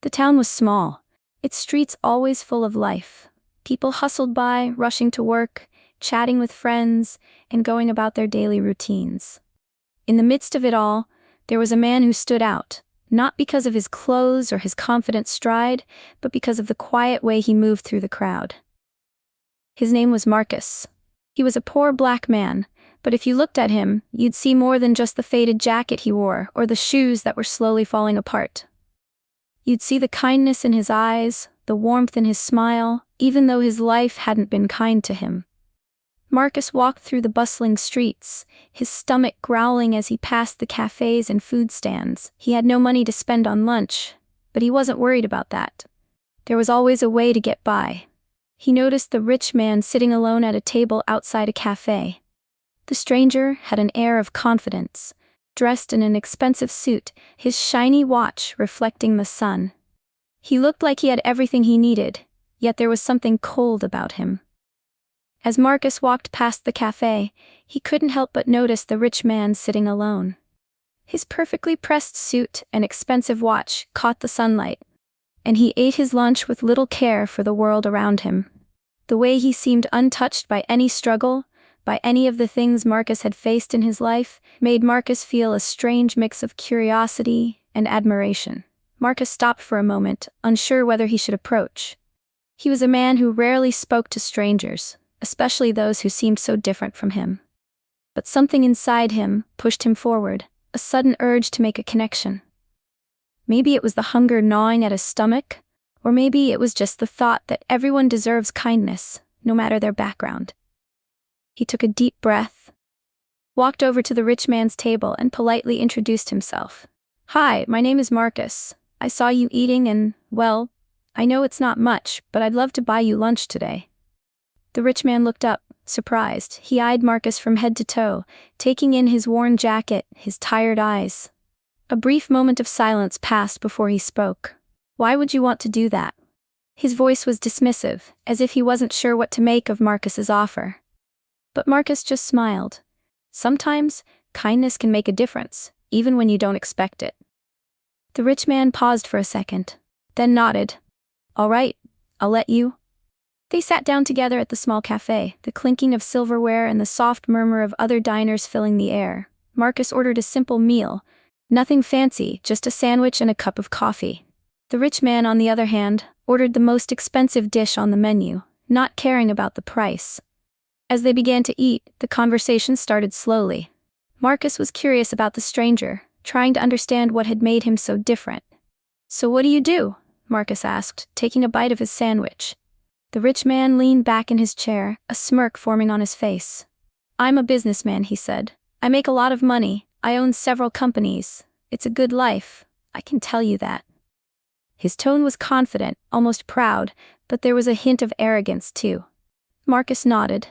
The town was small, its streets always full of life. People hustled by, rushing to work, chatting with friends, and going about their daily routines. In the midst of it all, there was a man who stood out, not because of his clothes or his confident stride, but because of the quiet way he moved through the crowd. His name was Marcus. He was a poor black man, but if you looked at him, you'd see more than just the faded jacket he wore or the shoes that were slowly falling apart. You'd see the kindness in his eyes, the warmth in his smile, even though his life hadn't been kind to him. Marcus walked through the bustling streets, his stomach growling as he passed the cafes and food stands. He had no money to spend on lunch, but he wasn't worried about that. There was always a way to get by. He noticed the rich man sitting alone at a table outside a cafe. The stranger had an air of confidence, dressed in an expensive suit, his shiny watch reflecting the sun. He looked like he had everything he needed, yet there was something cold about him. As Marcus walked past the cafe, he couldn't help but notice the rich man sitting alone. His perfectly pressed suit and expensive watch caught the sunlight, and he ate his lunch with little care for the world around him. The way he seemed untouched by any struggle, by any of the things Marcus had faced in his life, made Marcus feel a strange mix of curiosity and admiration. Marcus stopped for a moment, unsure whether he should approach. He was a man who rarely spoke to strangers, especially those who seemed so different from him. But something inside him pushed him forward, a sudden urge to make a connection. Maybe it was the hunger gnawing at his stomach, or maybe it was just the thought that everyone deserves kindness, no matter their background. He took a deep breath, walked over to the rich man's table and politely introduced himself. "Hi, my name is Marcus. I saw you eating and, well, I know it's not much, but I'd love to buy you lunch today." The rich man looked up, surprised. He eyed Marcus from head to toe, taking in his worn jacket, his tired eyes. A brief moment of silence passed before he spoke. "Why would you want to do that?" His voice was dismissive, as if he wasn't sure what to make of Marcus's offer. But Marcus just smiled. Sometimes, kindness can make a difference, even when you don't expect it. The rich man paused for a second, then nodded. "All right, I'll let you." They sat down together at the small cafe, the clinking of silverware and the soft murmur of other diners filling the air. Marcus ordered a simple meal, nothing fancy, just a sandwich and a cup of coffee. The rich man, on the other hand, ordered the most expensive dish on the menu, not caring about the price. As they began to eat, the conversation started slowly. Marcus was curious about the stranger, trying to understand what had made him so different. "So what do you do?" Marcus asked, taking a bite of his sandwich. The rich man leaned back in his chair, a smirk forming on his face. "I'm a businessman," he said. "I make a lot of money, I own several companies. It's a good life, I can tell you that." His tone was confident, almost proud, but there was a hint of arrogance too. Marcus nodded.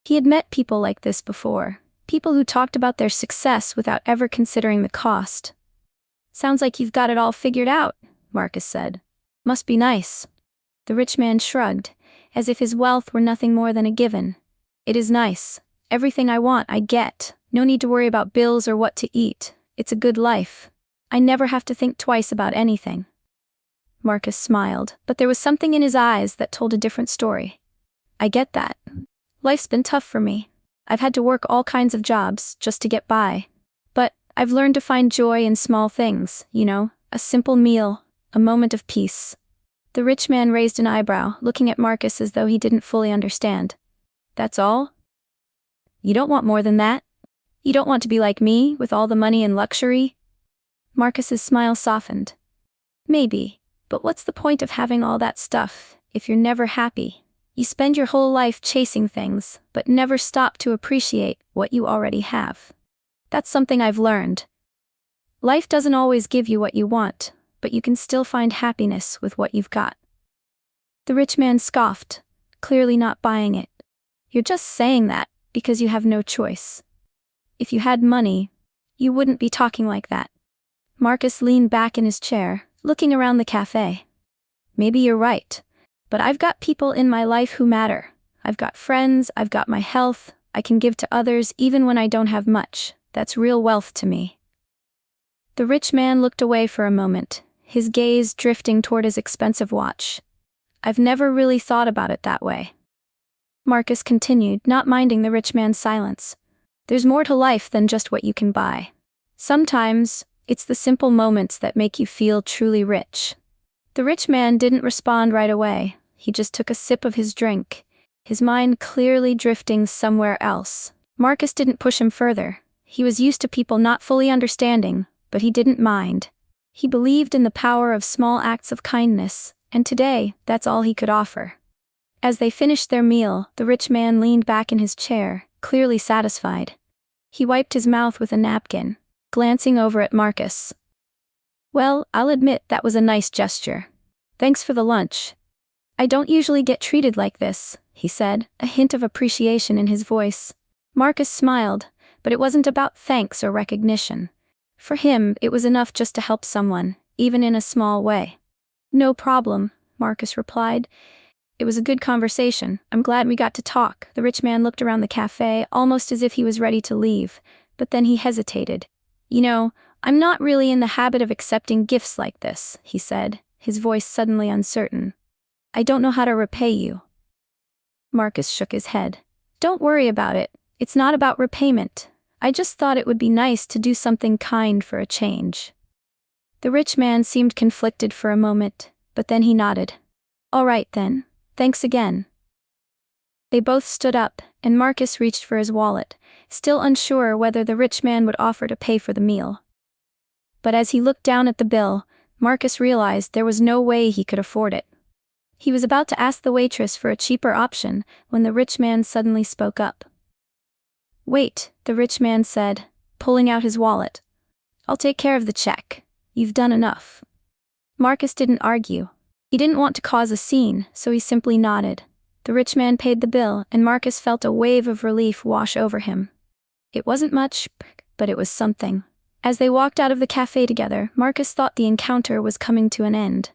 He had met people like this before, people who talked about their success without ever considering the cost. "Sounds like you've got it all figured out," Marcus said. "Must be nice." The rich man shrugged, as if his wealth were nothing more than a given. "It is nice. Everything I want I get. No need to worry about bills or what to eat. It's a good life. I never have to think twice about anything." Marcus smiled, but there was something in his eyes that told a different story. "I get that. Life's been tough for me. I've had to work all kinds of jobs just to get by. But I've learned to find joy in small things, a simple meal, a moment of peace." The rich man raised an eyebrow, looking at Marcus as though he didn't fully understand. "That's all? You don't want more than that? You don't want to be like me, with all the money and luxury?" Marcus's smile softened. "Maybe, but what's the point of having all that stuff, if you're never happy? You spend your whole life chasing things, but never stop to appreciate what you already have. That's something I've learned. Life doesn't always give you what you want, but you can still find happiness with what you've got." The rich man scoffed, clearly not buying it. "You're just saying that because you have no choice. If you had money, you wouldn't be talking like that." Marcus leaned back in his chair, looking around the cafe. "Maybe you're right. But I've got people in my life who matter. I've got friends, I've got my health, I can give to others even when I don't have much. That's real wealth to me." The rich man looked away for a moment, his gaze drifting toward his expensive watch. "I've never really thought about it that way." Marcus continued, not minding the rich man's silence. "There's more to life than just what you can buy. Sometimes, it's the simple moments that make you feel truly rich." The rich man didn't respond right away. He just took a sip of his drink, his mind clearly drifting somewhere else. Marcus didn't push him further. He was used to people not fully understanding, but he didn't mind. He believed in the power of small acts of kindness, and today, that's all he could offer. As they finished their meal, the rich man leaned back in his chair, clearly satisfied. He wiped his mouth with a napkin, glancing over at Marcus. "Well, I'll admit that was a nice gesture. Thanks for the lunch. I don't usually get treated like this," he said, a hint of appreciation in his voice. Marcus smiled, but it wasn't about thanks or recognition. For him, it was enough just to help someone, even in a small way. "No problem," Marcus replied. "It was a good conversation. I'm glad we got to talk." The rich man looked around the cafe, almost as if he was ready to leave, but then he hesitated. "You know, I'm not really in the habit of accepting gifts like this," he said, his voice suddenly uncertain. "I don't know how to repay you." Marcus shook his head. "Don't worry about it. It's not about repayment. I just thought it would be nice to do something kind for a change." The rich man seemed conflicted for a moment, but then he nodded. "All right then, thanks again." They both stood up, and Marcus reached for his wallet, still unsure whether the rich man would offer to pay for the meal. But as he looked down at the bill, Marcus realized there was no way he could afford it. He was about to ask the waitress for a cheaper option when the rich man suddenly spoke up. "Wait," the rich man said, pulling out his wallet. "I'll take care of the check. You've done enough." Marcus didn't argue. He didn't want to cause a scene, so he simply nodded. The rich man paid the bill, and Marcus felt a wave of relief wash over him. It wasn't much, but it was something. As they walked out of the cafe together, Marcus thought the encounter was coming to an end.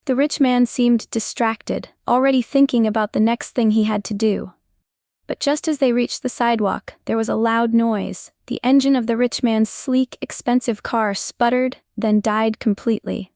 The rich man seemed distracted, already thinking about the next thing he had to do. But just as they reached the sidewalk, there was a loud noise. The engine of the rich man's sleek, expensive car sputtered, then died completely.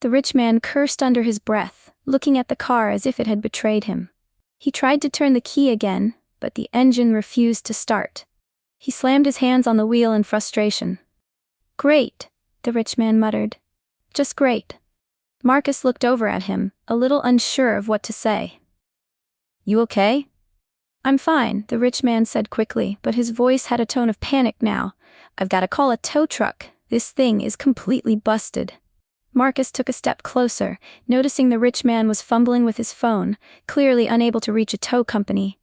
The rich man cursed under his breath, looking at the car as if it had betrayed him. He tried to turn the key again, but the engine refused to start. He slammed his hands on the wheel in frustration. "Great," the rich man muttered. "Just great." Marcus looked over at him, a little unsure of what to say. "You okay?" "I'm fine," the rich man said quickly, but his voice had a tone of panic now. "I've got to call a tow truck. This thing is completely busted." Marcus took a step closer, noticing the rich man was fumbling with his phone, clearly unable to reach a tow company.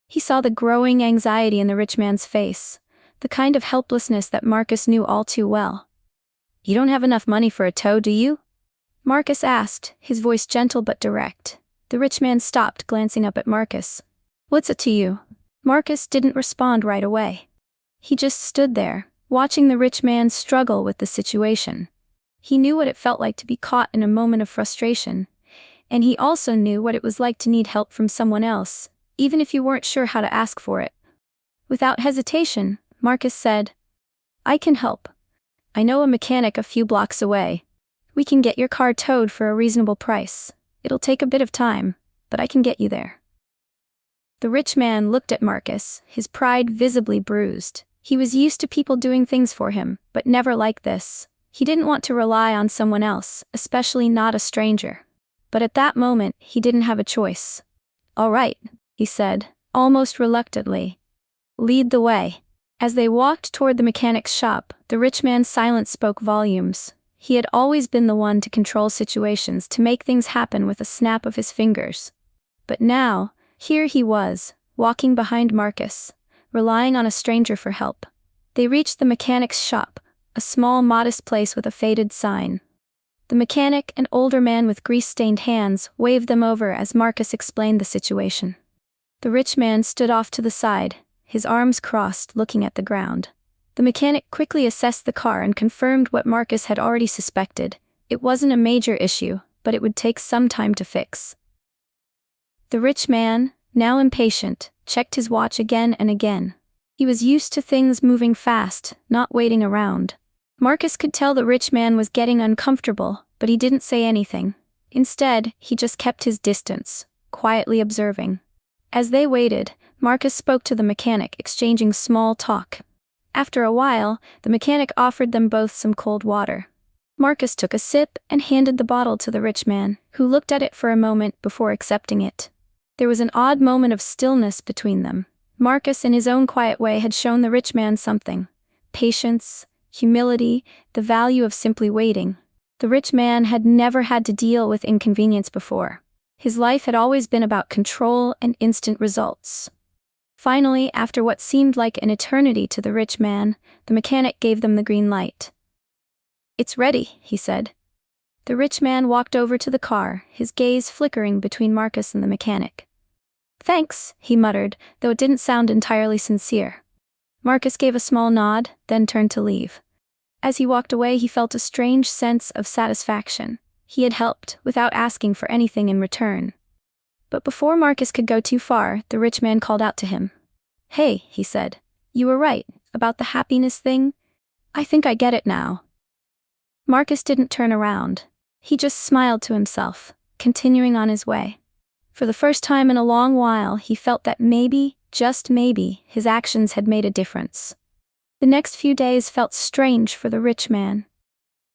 He saw the growing anxiety in the rich man's face, the kind of helplessness that Marcus knew all too well. "You don't have enough money for a tow, do you?" Marcus asked, his voice gentle but direct. The rich man stopped, glancing up at Marcus. "What's it to you?" Marcus didn't respond right away. He just stood there, watching the rich man struggle with the situation. He knew what it felt like to be caught in a moment of frustration, and he also knew what it was like to need help from someone else, even if you weren't sure how to ask for it. Without hesitation, Marcus said, "I can help. I know a mechanic a few blocks away. We can get your car towed for a reasonable price. It'll take a bit of time, but I can get you there." The rich man looked at Marcus, his pride visibly bruised. He was used to people doing things for him, but never like this. He didn't want to rely on someone else, especially not a stranger. But at that moment, he didn't have a choice. "All right," he said, almost reluctantly. "Lead the way." As they walked toward the mechanic's shop, the rich man's silence spoke volumes. He had always been the one to control situations, to make things happen with a snap of his fingers. But now, here he was, walking behind Marcus, relying on a stranger for help. They reached the mechanic's shop, a small, modest place with a faded sign. The mechanic, an older man with grease-stained hands, waved them over as Marcus explained the situation. The rich man stood off to the side, his arms crossed, looking at the ground. The mechanic quickly assessed the car and confirmed what Marcus had already suspected. It wasn't a major issue, but it would take some time to fix. The rich man, now impatient, checked his watch again and again. He was used to things moving fast, not waiting around. Marcus could tell the rich man was getting uncomfortable, but he didn't say anything. Instead, he just kept his distance, quietly observing. As they waited, Marcus spoke to the mechanic, exchanging small talk. After a while, the mechanic offered them both some cold water. Marcus took a sip and handed the bottle to the rich man, who looked at it for a moment before accepting it. There was an odd moment of stillness between them. Marcus, in his own quiet way, had shown the rich man something: patience, humility, the value of simply waiting. The rich man had never had to deal with inconvenience before. His life had always been about control and instant results. Finally, after what seemed like an eternity to the rich man, the mechanic gave them the green light. "It's ready," he said. The rich man walked over to the car, his gaze flickering between Marcus and the mechanic. "Thanks," he muttered, though it didn't sound entirely sincere. Marcus gave a small nod, then turned to leave. As he walked away, he felt a strange sense of satisfaction. He had helped, without asking for anything in return. But before Marcus could go too far, the rich man called out to him. "Hey," he said. "You were right, about the happiness thing. I think I get it now." Marcus didn't turn around. He just smiled to himself, continuing on his way. For the first time in a long while, he felt that maybe, just maybe, his actions had made a difference. The next few days felt strange for the rich man.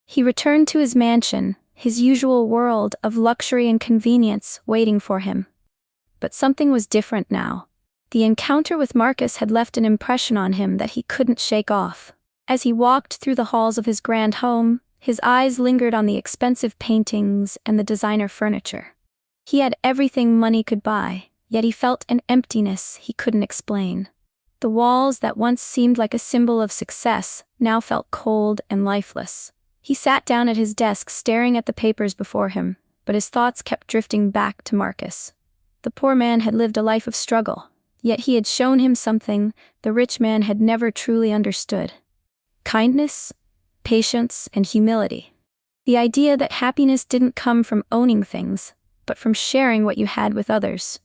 He returned to his mansion, his usual world of luxury and convenience waiting for him. But something was different now. The encounter with Marcus had left an impression on him that he couldn't shake off. As he walked through the halls of his grand home, his eyes lingered on the expensive paintings and the designer furniture. He had everything money could buy, yet he felt an emptiness he couldn't explain. The walls that once seemed like a symbol of success now felt cold and lifeless. He sat down at his desk staring at the papers before him, but his thoughts kept drifting back to Marcus. The poor man had lived a life of struggle, yet he had shown him something the rich man had never truly understood: kindness, patience, and humility. The idea that happiness didn't come from owning things, but from sharing what you had with others.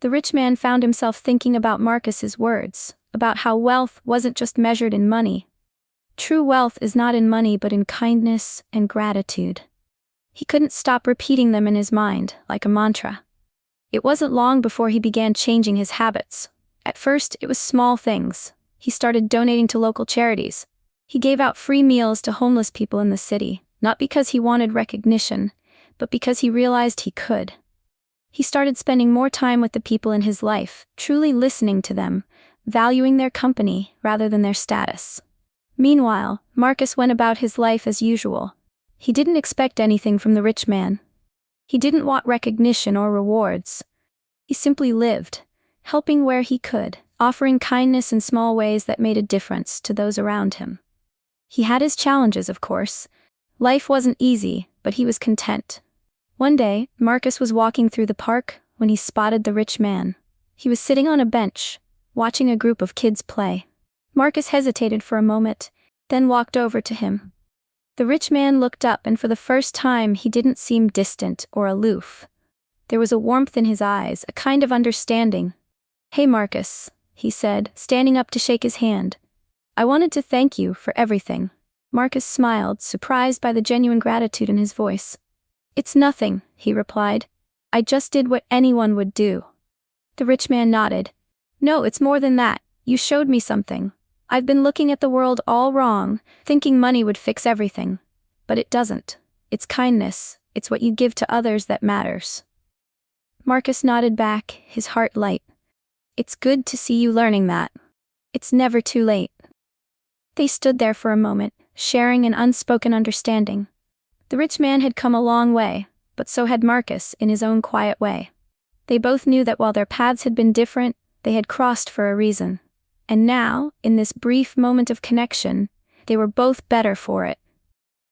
The rich man found himself thinking about Marcus's words, about how wealth wasn't just measured in money. True wealth is not in money but in kindness and gratitude. He couldn't stop repeating them in his mind, like a mantra. It wasn't long before he began changing his habits. At first, it was small things. He started donating to local charities. He gave out free meals to homeless people in the city, not because he wanted recognition, but because he realized he could. He started spending more time with the people in his life, truly listening to them, valuing their company rather than their status. Meanwhile, Marcus went about his life as usual. He didn't expect anything from the rich man. He didn't want recognition or rewards. He simply lived, helping where he could, offering kindness in small ways that made a difference to those around him. He had his challenges, of course. Life wasn't easy, but he was content. One day, Marcus was walking through the park when he spotted the rich man. He was sitting on a bench, watching a group of kids play. Marcus hesitated for a moment, then walked over to him. The rich man looked up, and for the first time he didn't seem distant or aloof. There was a warmth in his eyes, a kind of understanding. "Hey Marcus," he said, standing up to shake his hand. "I wanted to thank you for everything." Marcus smiled, surprised by the genuine gratitude in his voice. "It's nothing," he replied. "I just did what anyone would do." The rich man nodded. "No, it's more than that. You showed me something. I've been looking at the world all wrong, thinking money would fix everything. But it doesn't. It's kindness, it's what you give to others that matters." Marcus nodded back, his heart light. "It's good to see you learning that. It's never too late." They stood there for a moment, sharing an unspoken understanding. The rich man had come a long way, but so had Marcus in his own quiet way. They both knew that while their paths had been different, they had crossed for a reason. And now, in this brief moment of connection, they were both better for it.